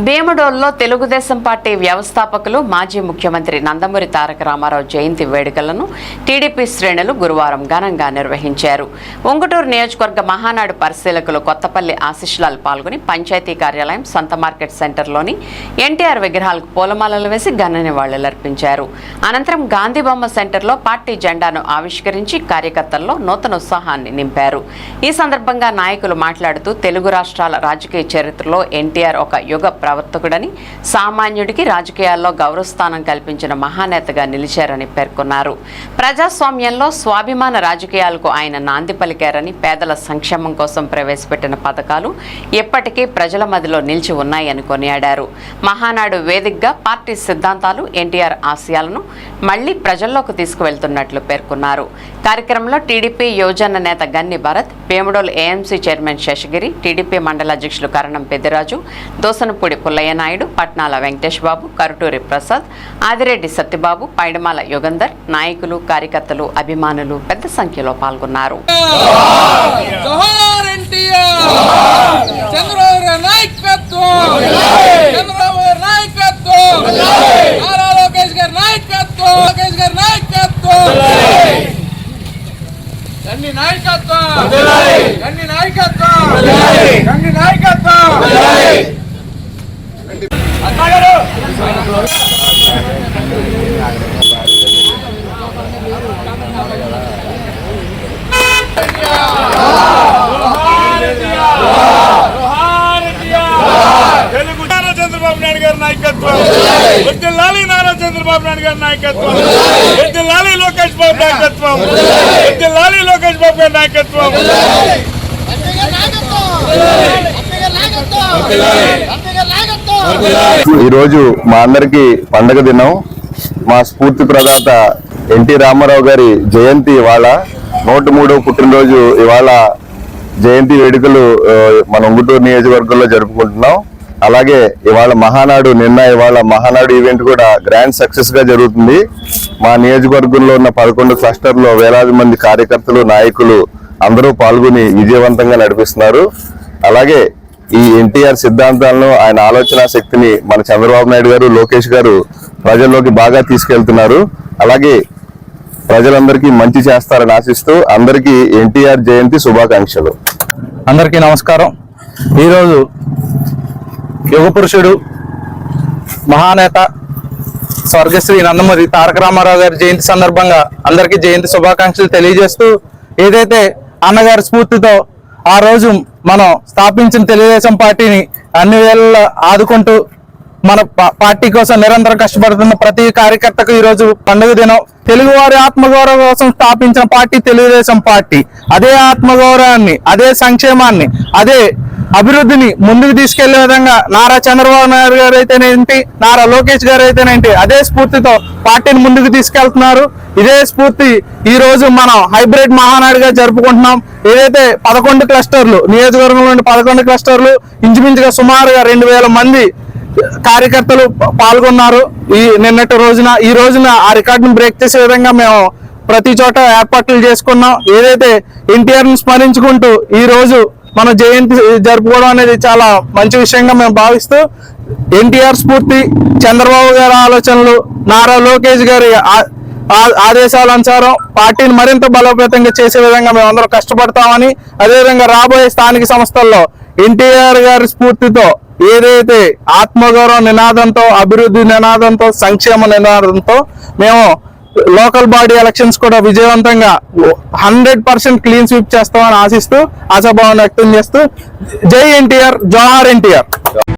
భీమడోల్లో Telugu Desam party వ్యవస్థాపకులు మాజీ ముఖ్యమంత్రి నందమూరి తారక రామారావు జయంతి వేడుకలను టీడీపీ శ్రేణులు గురువారం ఘనంగా నిర్వహించారు. ఉంగుటూరు నియోజకవర్గ మహానాడు పరిశీలకులు కొత్తపల్లి ఆశీస్సులాల్ పాల్గొని పంచాయతీ కార్యాలయం, సంత మార్కెట్ సెంటర్లోని ఎన్టీఆర్ విగ్రహాలకు పూలమాలలు వేసి ఘన నివాళులర్పించారు. అనంతరం గాంధీబొమ్మ సెంటర్లో పార్టీ జెండాను ఆవిష్కరించి కార్యకర్తల్లో నూతన ఉత్సాహాన్ని నింపారు. ఈ సందర్భంగా నాయకులు మాట్లాడుతూ తెలుగు రాష్ట్రాల రాజకీయ చరిత్రలో ఎన్టీఆర్ ఒక యుగ ప్రవర్తకుడని, సామాన్యుడికి రాజకీయాల్లో గౌరవస్థానం కల్పించిన మహానేతగా నిలిచారని పేర్కొన్నారు. ప్రజాస్వామ్యంలో స్వాభిమాన రాజకీయాలకు ఆయన నాంది పలికారని, పేదల సంక్షేమం కోసం ప్రవేశపెట్టిన పథకాలు ఎప్పటికీ ప్రజల మధ్యలో నిలిచి ఉన్నాయని కొనియాడారు. మహానాడు వేదికగా పార్టీ సిద్ధాంతాలు, ఎన్టీఆర్ ఆశయాలను మళ్లీ ప్రజల్లోకి తీసుకువెళ్తున్నట్లు పేర్కొన్నారు. కార్యక్రమంలో టీడీపీ యువజన నేత Ganni Bharat, Bhimadole AMC chairman Seshagiri, TDP మండల అధ్యక్షులు కరణం పెద్దిరాజు, దోసనపూడి పుల్లయ్య నాయుడు, పట్నాల వెంకటేష్ బాబు, కరుటూరి ప్రసాద్, ఆదిరెడ్డి సత్యబాబు, పైడమాల యుగంధర్, నాయకులు, కార్యకర్తలు, అభిమానులు పెద్ద సంఖ్యలో పాల్గొన్నారు. చంద్రబాబు నాయుడు గారి నాయకత్వం, వర్ధిల్లాలి నారా చంద్రబాబు నాయుడు గారి నాయకత్వం, వర్ధిల్లాలి లోకేష్ బాబు నాయకత్వం, వర్ధిల్లాలి లోకేష్ బాబు గారి నాయకత్వం. ఈరోజు మా అందరికి పండగ దినం. మా స్ఫూర్తి ప్రదాత ఎన్టీ రామారావు గారి జయంతి ఇవాళ, 103వ పుట్టినరోజు ఇవాళ జయంతి వేడుకలు మన ఉంగుటూరు నియోజకవర్గంలో జరుపుకుంటున్నాం. అలాగే ఇవాళ ఇవాళ మహానాడు ఈవెంట్ కూడా గ్రాండ్ సక్సెస్ గా జరుగుతుంది. మా నియోజకవర్గంలో ఉన్న 11 క్లస్టర్లో వేలాది మంది కార్యకర్తలు, నాయకులు అందరూ పాల్గొని విజయవంతంగా నడిపిస్తున్నారు. అలాగే ఈ ఎన్టీఆర్ సిద్ధాంతాలను, ఆయన ఆలోచన శక్తిని మన చంద్రబాబు నాయుడు గారు, లోకేష్ గారు ప్రజల్లోకి బాగా తీసుకెళ్తున్నారు. అలాగే ప్రజలందరికీ మంచి చేస్తారని ఆశిస్తూ అందరికీ ఎన్టీఆర్ జయంతి శుభాకాంక్షలు. అందరికీ నమస్కారం. ఈరోజు యుగ పురుషుడు, మహానేత స్వర్గశ్రీ నందమూరి తారక రామారావు గారి జయంతి సందర్భంగా అందరికీ జయంతి శుభాకాంక్షలు తెలియజేస్తూ, ఏదైతే అన్నగారి స్ఫూర్తితో ఆ రోజు మనం స్థాపించిన తెలుగుదేశం పార్టీని అన్ని వేళ ఆదుకుంటూ మన పార్టీ కోసం నిరంతరం కష్టపడుతున్న ప్రతి కార్యకర్తకు ఈరోజు పండుగ దినం. తెలుగువారి ఆత్మగౌరవం కోసం స్థాపించిన పార్టీ తెలుగుదేశం పార్టీ. అదే ఆత్మగౌరవాన్ని, అదే సంక్షేమాన్ని, అదే అభివృద్ధిని ముందుకు తీసుకెళ్లే విధంగా నారా చంద్రబాబు నాయుడు గారు అయితేనేంటి, నారా లోకేష్ గారు అయితేనేంటి అదే స్ఫూర్తితో పార్టీని ముందుకు తీసుకెళ్తున్నారు. ఇదే స్ఫూర్తి ఈ రోజు మనం హైబ్రిడ్ మహానాడుగా జరుపుకుంటున్నాం. ఏదైతే 11 క్లస్టర్లు, నియోజకవర్గంలోని 11 క్లస్టర్లు, ఇంచుమించుగా సుమారుగా 2000 మంది కార్యకర్తలు పాల్గొన్నారు నిన్నటి రోజున. ఈ రోజున ఆ రికార్డును బ్రేక్ చేసే విధంగా మేము ప్రతి చోట ఏర్పాట్లు చేసుకున్నాం. ఏదైతే ఎన్టీఆర్ ని స్మరించుకుంటూ ఈ రోజు మన జయంతి జరుపుకోవడం అనేది చాలా మంచి విషయంగా మేము భావిస్తూ, ఎన్టీఆర్ స్ఫూర్తి, చంద్రబాబు గారి ఆలోచనలు, నారా లోకేష్ గారి ఆదేశాల అనుసారం పార్టీని మరింత బలోపేతంగా చేసే విధంగా మేము అందరం కష్టపడతామని, అదేవిధంగా రాబోయే స్థానిక సంస్థల్లో ఎన్టీఆర్ గారి స్ఫూర్తితో ఏదైతే ఆత్మగౌరవ నినాదంతో, అభివృద్ధి నినాదంతో, సంక్షేమ నినాదంతో మేము లోకల్ బాడీ ఎలక్షన్స్ కూడా విజయవంతంగా 100% క్లీన్ స్వీప్ చేస్తామని ఆశిస్తూ, ఆశాభావం వ్యక్తం చేస్తూ, జై ఎన్టీఆర్, జోహార్ ఎన్టీఆర్.